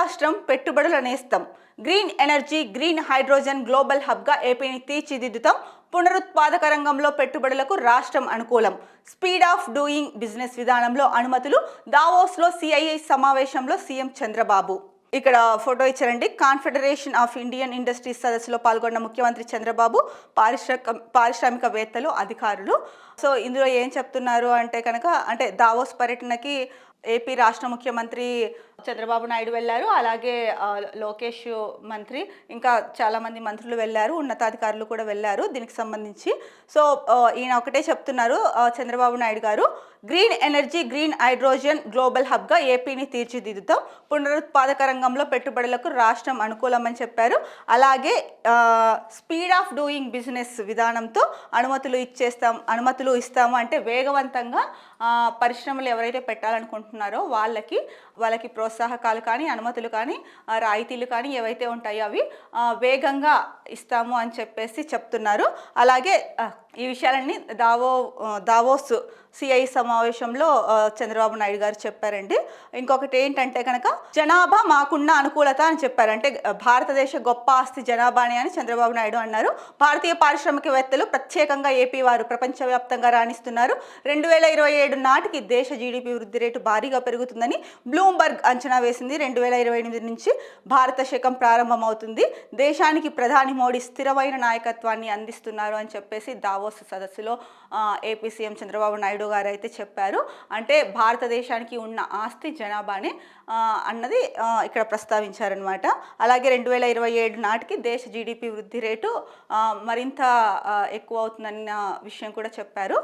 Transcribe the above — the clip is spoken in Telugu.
రాష్ట్రం పెట్టుబడుల నేస్తం. Green energy, green hydrogen global హబ్గా ఏపీని తీర్చిదిద్దుతాం. పునరుత్పాదక రంగంలో పెట్టుబడులకు రాష్ట్రం అనుకూలం. స్పీడ్ ఆఫ్ డూయింగ్ బిజినెస్ విధానంలో అనుమతులు. దావోస్లో సిఐఐ సమావేశంలో సీఎం చంద్రబాబు. ఇక్కడ ఫోటో ఇచ్చారండి. కాన్ఫెడరేషన్ ఆఫ్ ఇండియన్ ఇండస్ట్రీస్ సదస్సులో పాల్గొన్న ముఖ్యమంత్రి చంద్రబాబు, పారిశ్రామికవేత్తలు, అధికారులు. సో ఇందులో ఏం చెప్తున్నారు అంటే కనుక, అంటే దావోస్ పర్యటనకి ఏపీ రాష్ట్ర ముఖ్యమంత్రి చంద్రబాబు నాయుడు వెళ్ళారు. అలాగే లోకేష్ మంత్రి, ఇంకా చాలామంది మంత్రులు వెళ్ళారు, ఉన్నతాధికారులు కూడా వెళ్ళారు దీనికి సంబంధించి. సో ఈయన ఒకటే చెప్తున్నారు చంద్రబాబు నాయుడు గారు, green energy, green hydrogen global హబ్గా ఏపీని తీర్చిదిద్దుతాం. పునరుత్పాదక రంగంలో పెట్టుబడులకు రాష్ట్రం అనుకూలమని చెప్పారు. అలాగే స్పీడ్ ఆఫ్ డూయింగ్ బిజినెస్ విధానంతో అనుమతులు ఇస్తాము అంటే వేగవంతంగా పరిశ్రమలు ఎవరైతే పెట్టాలనుకుంటున్నారో వాళ్ళకి ప్రోత్సాహకాలు కానీ, అనుమతులు కానీ, రాయితీలు కానీ ఏవైతే ఉంటాయో అవి వేగంగా ఇస్తాము అని చెప్పేసి చెప్తున్నారు. అలాగే ఈ విషయాలన్నీ దావోస్ సిఐ సమావేశంలో చంద్రబాబు నాయుడు గారు చెప్పారండి. ఇంకొకటి ఏంటంటే కనుక, జనాభా మాకున్న అనుకూలత అని చెప్పారు. అంటే భారతదేశ గొప్ప ఆస్తి జనాభానే అని చంద్రబాబు నాయుడు అన్నారు. భారతీయ పారిశ్రామికవేత్తలు, ప్రత్యేకంగా ఏపీ వారు ప్రపంచవ్యాప్తంగా రాణిస్తున్నారు. 2027 నాటికి దేశ జీడిపి వృద్ధి రేటు భారీగా పెరుగుతుందని బ్లూంబర్గ్ అంచనా వేసింది. 2028 నుంచి భారత శకం ప్రారంభమవుతుంది. దేశానికి ప్రధాని మోడీ స్థిరమైన నాయకత్వాన్ని అందిస్తున్నారు అని చెప్పేసి దావోస్ సదస్సులో ఏపీ సీఎం చంద్రబాబు నాయుడు గారు అయితే చెప్పారు. అంటే భారతదేశానికి ఉన్న ఆస్తి జనాభానే అన్నది ఇక్కడ ప్రస్తావించారనమాట. అలాగే 2027 నాటికి దేశ జీడిపి వృద్ధి రేటు మరింత ఎక్కువ అవుతుందన్న విషయం కూడా చెప్పారు.